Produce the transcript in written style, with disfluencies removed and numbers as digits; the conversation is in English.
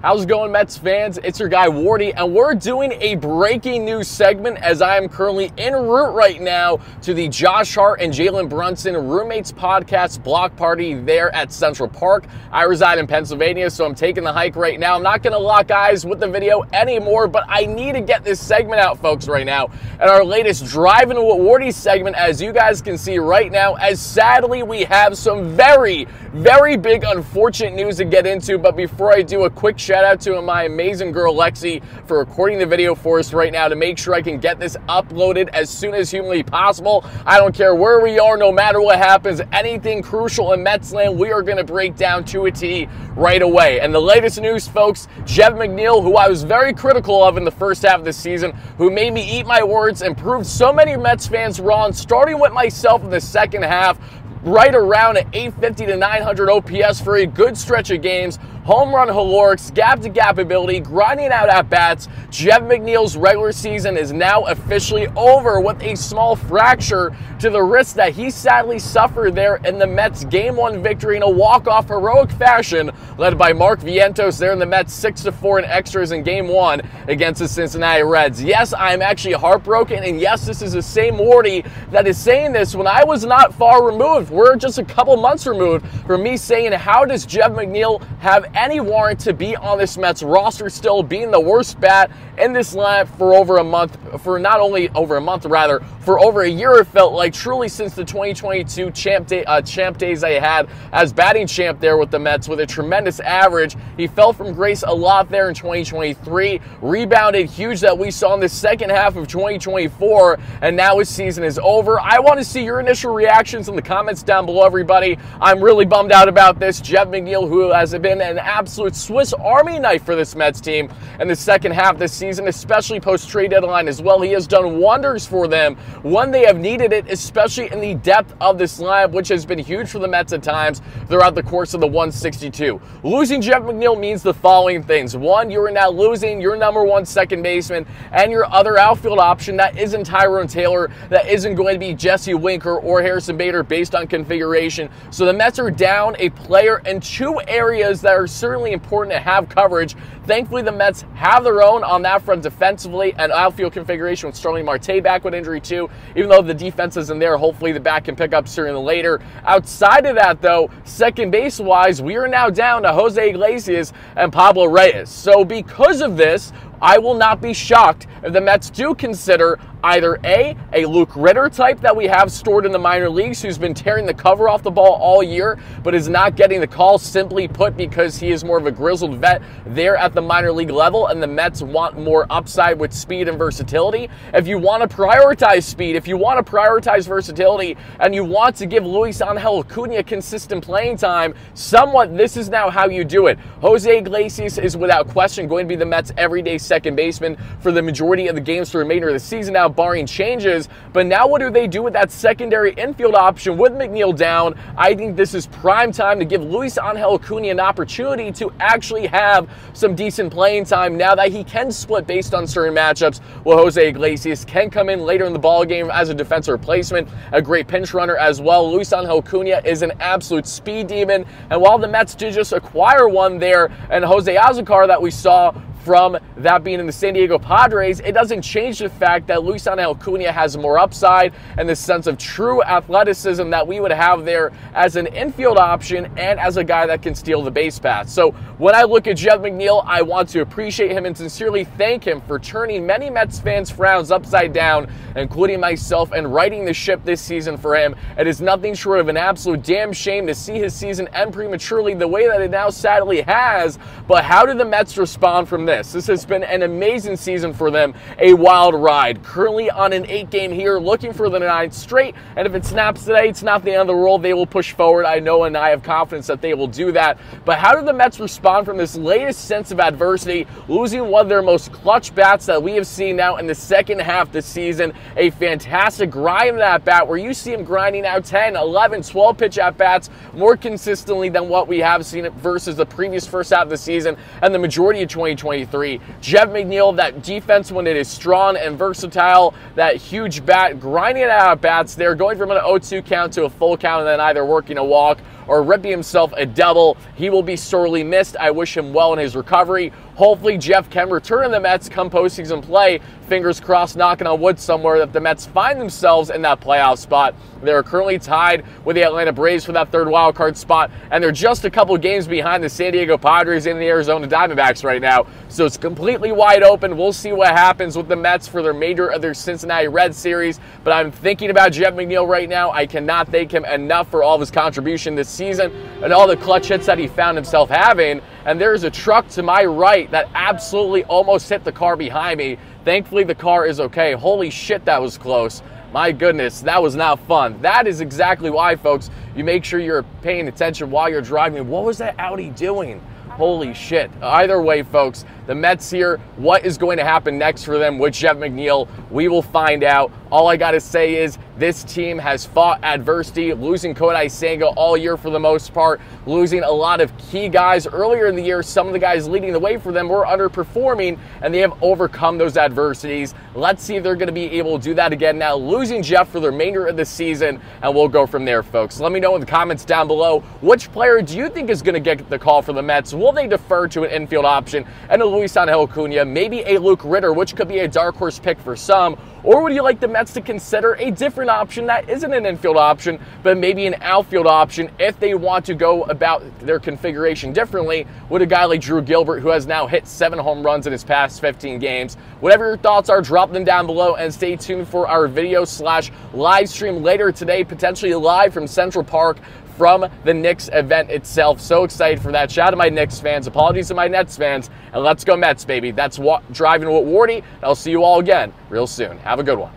How's it going, Mets fans? It's your guy, Wardy, and we're doing a breaking news segment as I am currently en route right now to the Josh Hart and Jalen Brunson Roommates Podcast block party there at Central Park. I reside in Pennsylvania, so I'm taking the hike right now. I'm not going to lock eyes with the video anymore, but I need to get this segment out, folks, right now. And our latest Driving with Wardy segment, as you guys can see right now, as sadly we have some very big unfortunate news to get into. But before I do, a quick shout out to my amazing girl Lexi for recording the video for us right now to make sure I can get this uploaded as soon as humanly possible. I don't care where we are, no matter what happens, anything crucial in Mets land, we are going to break down to a T right away. And the latest news, folks, Jeff McNeil, who I was very critical of in the first half of the season, who made me eat my words and proved so many Mets fans wrong, starting with myself in the second half, right around at 850 to 900 OPS for a good stretch of games, home run heroics, gap-to-gap ability, grinding out at-bats. Jeff McNeil's regular season is now officially over with a small fracture to the wrist that he sadly suffered there in the Mets' Game 1 victory in a walk-off heroic fashion, led by Mark Vientos there in the Mets 6-4 in extras in Game 1 against the Cincinnati Reds. Yes, I'm actually heartbroken, and yes, this is the same Wardy that is saying this when I was not far removed. We're just a couple months removed from me saying, how does Jeff McNeil have any warrant to be on this Mets roster still, being the worst bat in this lineup for over a month, for not only over a month, rather, for over a year it felt like, truly since the 2022 champ days I had as batting champ there with the Mets with a tremendous average. He fell from grace a lot there in 2023, rebounded huge that we saw in the second half of 2024, and now his season is over. I want to see your initial reactions in the comments down below, everybody. I'm really bummed out about this. Jeff McNeil, who has been an absolute Swiss Army knife for this Mets team in the second half of this season, especially post-trade deadline as well. He has done wonders for them when they have needed it, especially in the depth of this lineup, which has been huge for the Mets at times throughout the course of the 162. Losing Jeff McNeil means the following things. One, you are now losing your number one second baseman and your other outfield option that isn't Tyrone Taylor, that isn't going to be Jesse Winker or Harrison Bader based on configuration. So the Mets are down a player in two areas that are certainly important to have coverage. Thankfully, the Mets have their own on that front defensively and outfield configuration with Starling Marte back with injury too. Even though the defense isn't there, hopefully the bat can pick up sooner than later. Outside of that, though, second base-wise, we are now down to Jose Iglesias and Pablo Reyes. So because of this, I will not be shocked if the Mets do consider either A Luke Ritter type that we have stored in the minor leagues, who's been tearing the cover off the ball all year, but is not getting the call, simply put, because he is more of a grizzled vet there at the minor league level, and the Mets want more upside with speed and versatility. If you want to prioritize speed, if you want to prioritize versatility, and you want to give Luis Angel Acuna consistent playing time, somewhat, this is now how you do it. Jose Iglesias is without question going to be the Mets' everyday second baseman for the majority of the games for the remainder of the season now, barring changes. But now what do they do with that secondary infield option with McNeil down? I think this is prime time to give Luis Angel Acuna an opportunity to actually have some decent playing time now that he can split based on certain matchups. Well, Jose Iglesias can come in later in the ball game as a defensive replacement, a great pinch runner as well. Luis Angel Acuna is an absolute speed demon, and while the Mets did just acquire one there, and Jose Azocar that we saw from that being in the San Diego Padres, it doesn't change the fact that Luis Angel Acuna has more upside and the sense of true athleticism that we would have there as an infield option and as a guy that can steal the base path. So when I look at Jeff McNeil, I want to appreciate him and sincerely thank him for turning many Mets fans' frowns upside down, including myself, and righting the ship this season for him. It is nothing short of an absolute damn shame to see his season end prematurely the way that it now sadly has. But how do the Mets respond from this? This has been an amazing season for them, a wild ride. Currently on an 8-game here, looking for the 9th straight, and if it snaps today, it's not the end of the world. They will push forward, I know, and I have confidence that they will do that. But how do the Mets respond from this latest sense of adversity, losing one of their most clutch bats that we have seen now in the second half this season? A fantastic grind at bat where you see him grinding out 10, 11, 12 pitch at bats more consistently than what we have seen it versus the previous first half of the season and the majority of 2023. Jeff McNeil, that defense when it is strong and versatile, that huge bat, grinding out at bats there, going from an 0-2 count to a full count and then either working a walk or ripping himself a double. He will be sorely missed. I wish him well in his recovery. Hopefully, Jeff can return to the Mets come postseason play. Fingers crossed, knocking on wood somewhere, that the Mets find themselves in that playoff spot. They are currently tied with the Atlanta Braves for that third wild card spot, and they're just a couple games behind the San Diego Padres and the Arizona Diamondbacks right now. So it's completely wide open. We'll see what happens with the Mets for the remainder of their Cincinnati Reds series. But I'm thinking about Jeff McNeil right now. I cannot thank him enough for all of his contribution this season and all the clutch hits that he found himself having. And there's a truck to my right that absolutely almost hit the car behind me. Thankfully, the car is okay. Holy shit, that was close. My goodness, that was not fun. That is exactly why, folks, you make sure you're paying attention while you're driving. What was that Audi doing? Holy shit. Either way, folks, the Mets here, what is going to happen next for them with Jeff McNeil? We will find out. All I got to say is this team has fought adversity, losing Kodai Senga all year for the most part, losing a lot of key guys. Earlier in the year, some of the guys leading the way for them were underperforming, and they have overcome those adversities. Let's see if they're going to be able to do that again now, losing Jeff for the remainder of the season, and we'll go from there, folks. Let me know in the comments down below, which player do you think is going to get the call for the Mets? Will they defer to an infield option and a Luis Angel Acuna, maybe a Luke Ritter, which could be a dark horse pick for some? Or would you like the Mets to consider a different option that isn't an infield option, but maybe an outfield option if they want to go about their configuration differently with a guy like Drew Gilbert, who has now hit 7 home runs in his past 15 games? Whatever your thoughts are, drop them down below, and stay tuned for our video/live stream later today, potentially live from Central Park from the Knicks event itself. So excited for that. Shout out to my Knicks fans. Apologies to my Nets fans. And let's go Mets, baby. That's Driving with Wardy. I'll see you all again real soon. Have a good one.